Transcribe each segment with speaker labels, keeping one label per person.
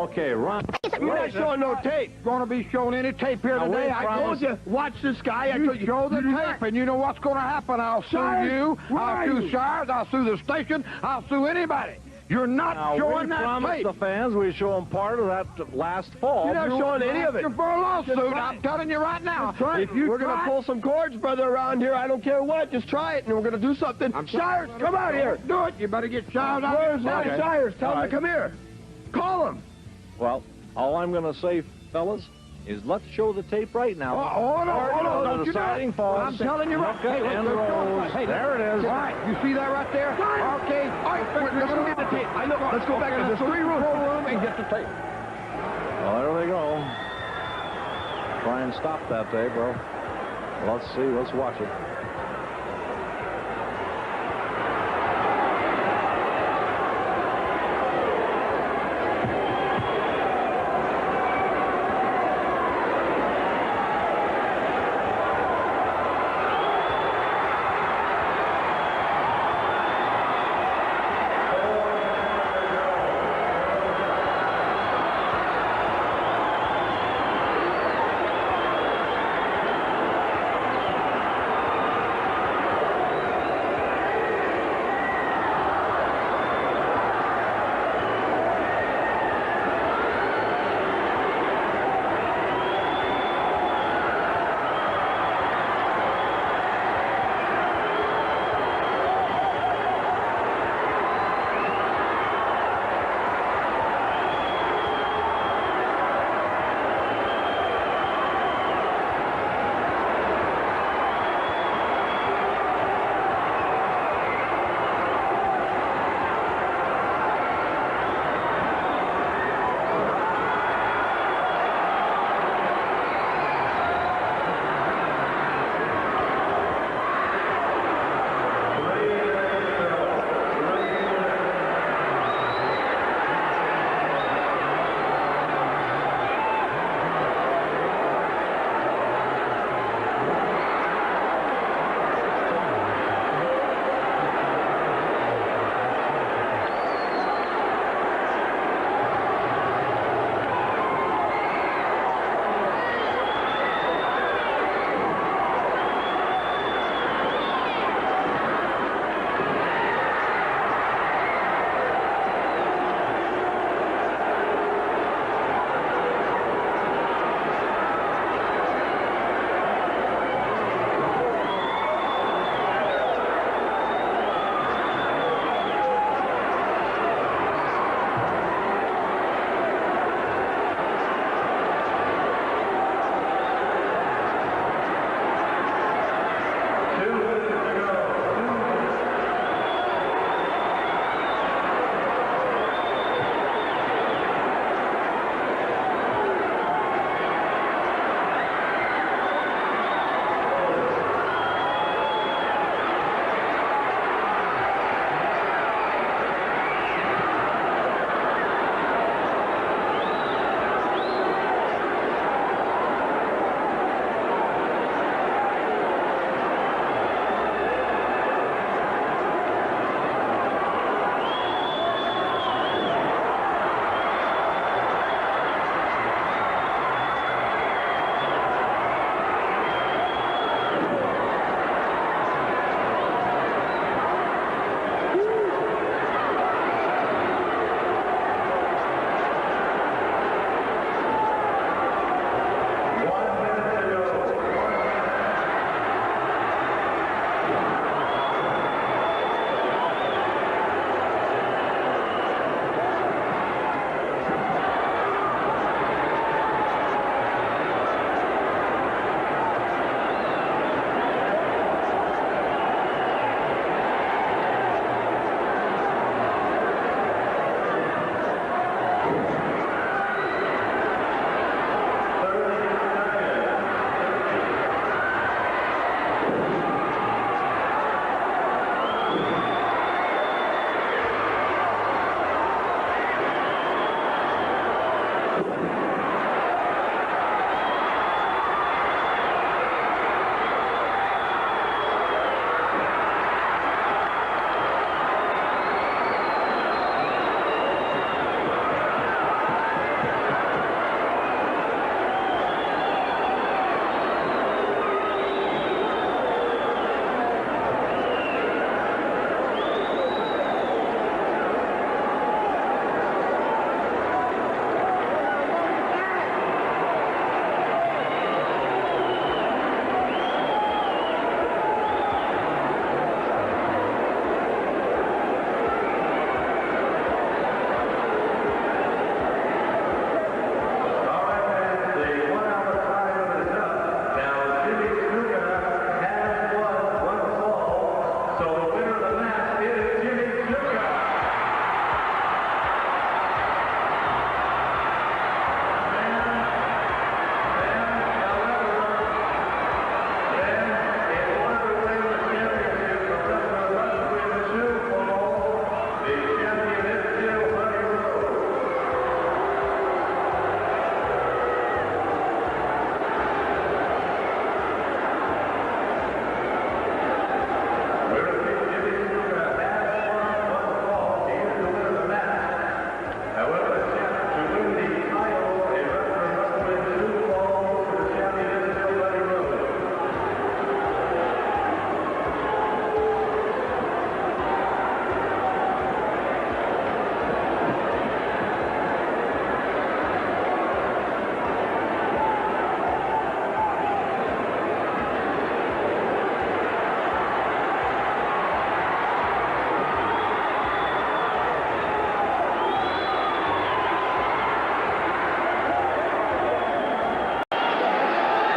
Speaker 1: Okay, run.
Speaker 2: You're not showing no tape.
Speaker 3: Going to be showing any tape here
Speaker 1: Now,
Speaker 3: today.
Speaker 1: wait,
Speaker 3: I
Speaker 1: promise.
Speaker 3: told you.
Speaker 2: Watch this guy. I told you.
Speaker 3: Show the tape, and you know what's going to happen. I'll sue
Speaker 2: Shire,
Speaker 3: you.
Speaker 2: where
Speaker 3: I'll
Speaker 2: are
Speaker 3: sue
Speaker 2: you?
Speaker 3: Shires. I'll sue the station. I'll sue anybody. You're not
Speaker 1: Now,
Speaker 3: showing
Speaker 1: we
Speaker 3: that
Speaker 1: promised
Speaker 3: tape.
Speaker 1: the fans we'd show them part of that last fall.
Speaker 2: You're not showing any of it.
Speaker 3: You're for a lawsuit.
Speaker 2: Just try
Speaker 3: I'm
Speaker 2: it.
Speaker 3: telling you right now.
Speaker 2: That's right.
Speaker 3: If you
Speaker 2: we're going to pull some cords, brother, around here. I don't care what. Just try it, and we're going to do something. Shires, come out here.
Speaker 3: Do it. You better get Shires out.
Speaker 2: Where's that?
Speaker 1: Okay.
Speaker 2: Shires? Tell
Speaker 1: All
Speaker 2: him to
Speaker 1: right.
Speaker 2: come here. Call him.
Speaker 1: Well, all I'm going to say, fellas, is let's show the tape right now.
Speaker 3: Hold on. Don't you do
Speaker 1: Deciding
Speaker 3: it.
Speaker 1: falls.
Speaker 3: I'm telling you right.
Speaker 1: Snuka and Rose.
Speaker 3: Hey,
Speaker 1: there it is.
Speaker 3: All right. You see that right there? Okay. All right.
Speaker 2: Let's go get the tape. I know. Let's go back to the three room
Speaker 3: and get the tape.
Speaker 1: Well, there they go. Try and stop that tape, bro. Let's see. Let's watch it.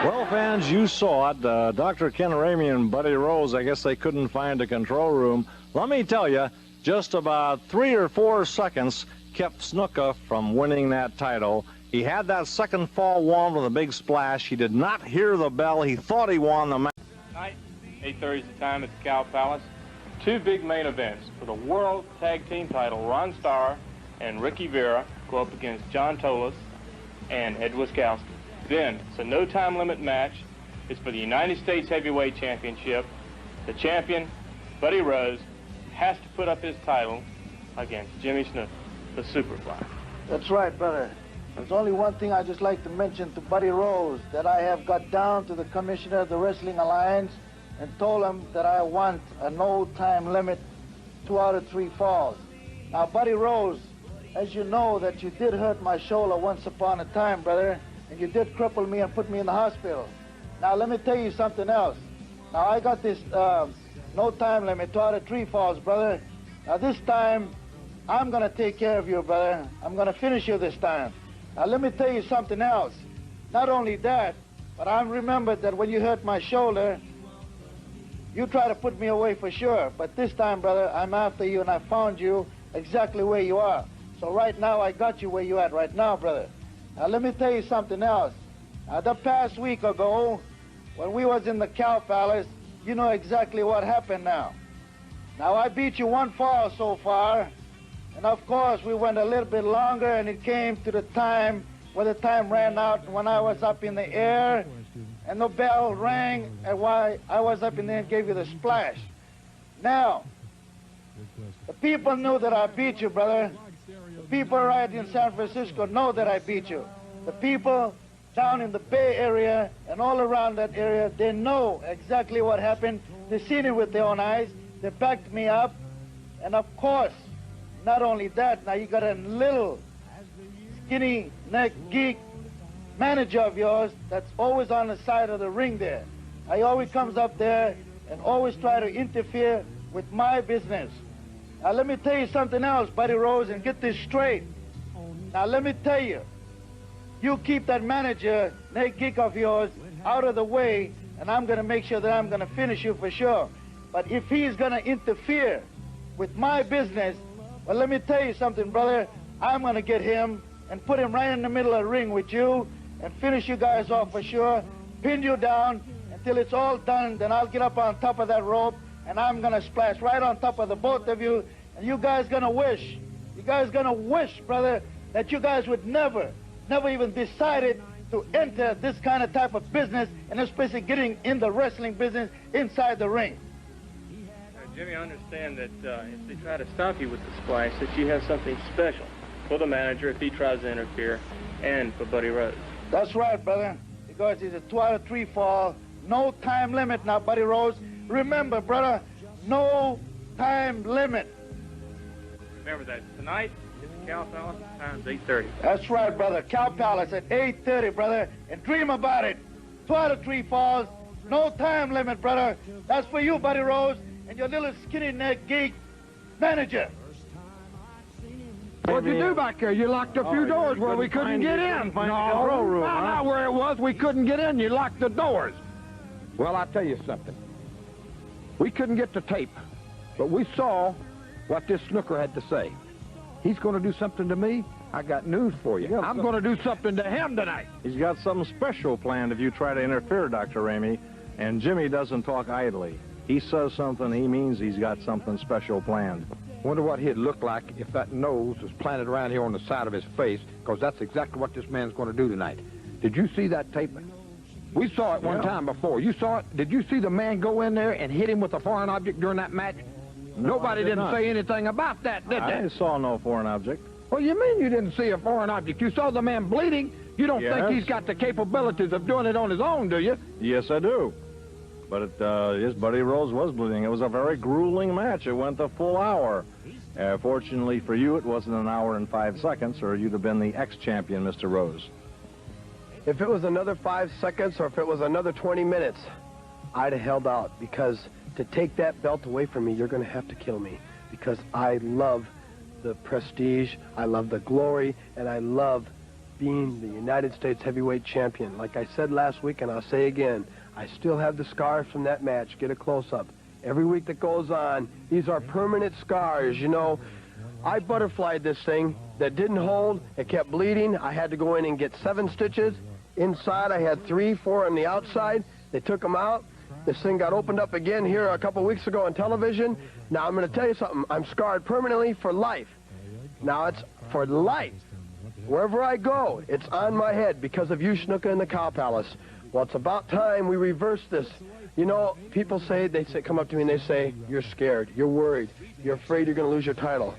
Speaker 1: Well, fans, you saw it. Dr. Ken Ramey and Buddy Rose, I guess they couldn't find a control room. Let me tell you, just about 3 or 4 seconds kept Snuka from winning that title. He had that second fall won with a big splash. He did not hear the bell. He thought he won the match.
Speaker 4: Tonight, 8:30 is the time at the Cow Palace. 2 big main events. For the World Tag Team title, Ron Starr and Ricky Vera go up against John Tolos and Ed Wiskowski. Then, it's a no-time limit match. It's for the United States Heavyweight Championship. The champion, Buddy Rose, has to put up his title against Jimmy Snuka, the Superfly.
Speaker 5: That's right, brother. There's only one thing I'd just like to mention to Buddy Rose, that I have got down to the commissioner of the Wrestling Alliance and told him that I want a no-time limit, 2 out of 3 falls. Now, Buddy Rose, as you know that you did hurt my shoulder once upon a time, brother, and you did cripple me and put me in the hospital. Now, let me tell you something else. Now, I got this no time limit, 2 out of 3 falls, brother. Now, this time, I'm going to take care of you, brother. I'm going to finish you this time. Now, let me tell you something else. Not only that, but I remembered that when you hurt my shoulder, you tried to put me away for sure. But this time, brother, I'm after you, and I found you exactly where you are. So right now, I got you where you at right now, brother. Now, let me tell you something else. The past week ago, when we was in the Cow Palace, you know exactly what happened now. Now, I beat you 1 fall so far, and of course, we went a little bit longer, and it came to the time where the time ran out when I was up in the air, and the bell rang, and while I was up in there and gave you the splash. Now, the people knew that I beat you, brother. The people right in San Francisco know that I beat you. The people down in the Bay Area and all around that area, they know exactly what happened. They've seen it with their own eyes. They backed me up. And of course, not only that, now you got a little skinny neck geek manager of yours that's always on the side of the ring there. He always comes up there and always try to interfere with my business. Now, let me tell you something else, Buddy Rose, and get this straight. Now, let me tell you, you keep that manager, neck geek of yours, out of the way, and I'm going to make sure that I'm going to finish you for sure. But if he's going to interfere with my business, well, let me tell you something, brother. I'm going to get him and put him right in the middle of the ring with you and finish you guys off for sure, pin you down until it's all done. Then I'll get up on top of that rope, and I'm going to splash right on top of the both of you, and you guys going to wish, brother, that you guys would never even decided to enter this kind of type of business, and especially getting in the wrestling business inside the ring.
Speaker 4: Jimmy, I understand that if they try to stop you with the splash, that you have something special for the manager if he tries to interfere, and for Buddy Rose.
Speaker 5: That's right, brother, because it's a 2 out of 3 fall, no time limit now, Buddy Rose. Remember, brother, no time limit.
Speaker 4: Remember that tonight is the Cow Palace, time's 8:30.
Speaker 5: That's right, brother, Cow Palace at 8:30, brother, and dream about it. 2 out of 3 falls, no time limit, brother. That's for you, Buddy Rose, and your little skinny neck geek manager.
Speaker 3: What'd you do back there? You locked a few doors where we couldn't get in. No, not where it was. We couldn't get in. You locked the doors. Well, I'll tell you something. We couldn't get the tape, but we saw what this Snuka had to say. He's going to do something to me. I got news for you. I'm going to do something to him tonight.
Speaker 1: He's got something special planned if you try to interfere, Dr. Ramey. And Jimmy doesn't talk idly. He says something, he means he's got something special planned.
Speaker 3: Wonder what he'd look like if that nose was planted around here on the side of his face, because that's exactly what this man's going to do tonight. Did you see that tape? We saw it one time before. You saw it? Did you see the man go in there and hit him with a foreign object during that match?
Speaker 1: No,
Speaker 3: Nobody didn't say anything about that, did they?
Speaker 1: I saw no foreign object.
Speaker 3: What do you mean you didn't see a foreign object? You saw the man bleeding. You don't think he's got the capabilities of doing it on his own, do you?
Speaker 1: Yes, I do. But his Buddy Rose was bleeding. It was a very grueling match. It went the full hour. Fortunately for you, it wasn't an hour and 5 seconds, or you'd have been the ex-champion, Mr. Rose.
Speaker 2: If it was another 5 seconds or if it was another 20 minutes, I'd have held out, because to take that belt away from me, you're going to have to kill me, because I love the prestige, I love the glory, and I love being the United States heavyweight champion. Like I said last week, and I'll say again, I still have the scars from that match. Get a close-up. Every week that goes on, these are permanent scars, you know. I butterflied this thing that didn't hold. It kept bleeding. I had to go in and get 7 stitches. Inside, I had 3, 4 on the outside. They took them out. This thing got opened up again here a couple weeks ago on television. Now, I'm going to tell you something. I'm scarred permanently for life. Now, it's for life. Wherever I go, it's on my head because of you, Snuka, and the Cow Palace. Well, it's about time we reverse this. You know, people say, come up to me and they say, you're scared, you're worried, you're afraid you're going to lose your title.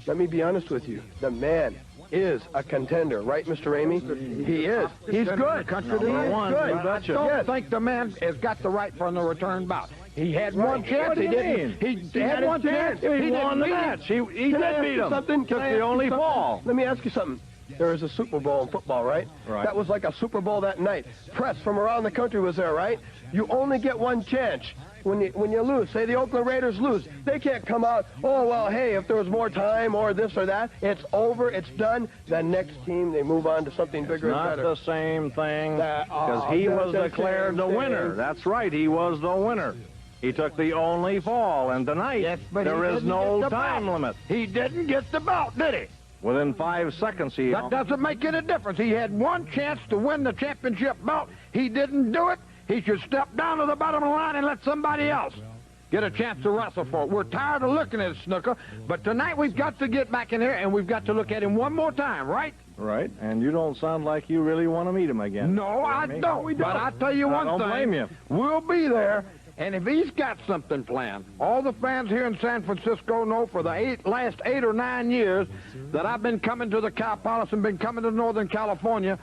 Speaker 2: Let me be honest with you. The man is a contender, right, Mr. Ramey? He is. He's good. He is good.
Speaker 3: I don't think the man has got the right for the return bout. He had one chance. He didn't. He had one chance.
Speaker 1: He won the match. He did beat him. Took the only fall.
Speaker 2: Let me ask you something. There was a Super Bowl in football, right?
Speaker 1: Right.
Speaker 2: That was like a Super Bowl that night. Press from around the country was there, right? You only get one chance when you lose. Say the Oakland Raiders lose. They can't come out, oh, well, hey, if there was more time or this or that. It's over. It's done. The next team, they move on to something bigger and better.
Speaker 1: Not the same thing, because he was declared the winner. That's right. He was the winner. He took the only fall, and tonight there is no time limit.
Speaker 3: He didn't get the belt, did he?
Speaker 1: Within 5 seconds, he...
Speaker 3: That doesn't make any difference. He had one chance to win the championship belt. He didn't do it. He should step down to the bottom of the line and let somebody else get a chance to wrestle for it. We're tired of looking at Snuka, but tonight we've got to get back in there and we've got to look at him one more time, right?
Speaker 1: Right, and you don't sound like you really want to meet him again.
Speaker 3: No, I don't. But I tell you one thing.
Speaker 1: I don't blame you.
Speaker 3: We'll be there. And if he's got something planned, all the fans here in San Francisco know for the last 8 or 9 years that I've been coming to the Cow Palace and been coming to Northern California,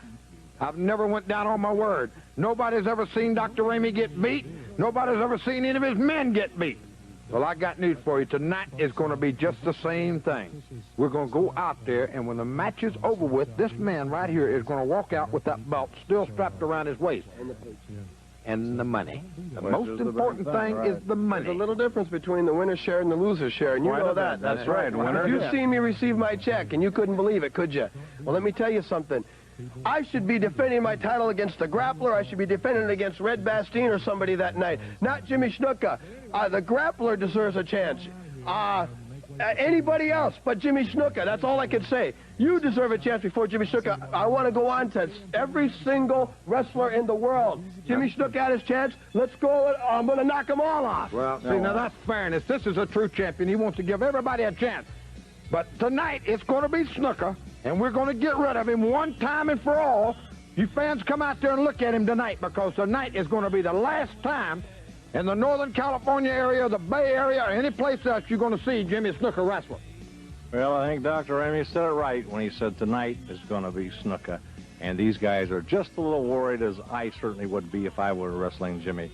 Speaker 3: I've never went down on my word. Nobody's ever seen Dr. Ramey get beat. Nobody's ever seen any of his men get beat. Well, I got news for you. Tonight is going to be just the same thing. We're going to go out there, and when the match is over with, this man right here is going to walk out with that belt still strapped around his waist. And the money. The most important thing is the money.
Speaker 2: There's a little difference between the winner's share and the loser's share, and you know that.
Speaker 1: That's right, winner.
Speaker 2: You've seen me receive my check, and you couldn't believe it, could you? Well, let me tell you something. I should be defending my title against the grappler. I should be defending it against Red Bastien or somebody that night, not Jimmy Snuka. The grappler deserves a chance. Anybody else but Jimmy Snuka. That's all I can say. You deserve a chance before Jimmy Snuka. I want to go on to every single wrestler in the world. Jimmy Snuka had his chance. Let's go. I'm going to knock them all off.
Speaker 3: Well, see, now that's fairness. This is a true champion. He wants to give everybody a chance. But tonight, it's going to be Snuka, and we're going to get rid of him one time and for all. You fans come out there and look at him tonight, because tonight is going to be the last time in the Northern California area, the Bay Area, or any place else you're going to see Jimmy Snuka wrestle.
Speaker 1: Well, I think Dr. Ramey said it right when he said tonight is going to be Snuka. And these guys are just a little worried, as I certainly would be if I were wrestling Jimmy.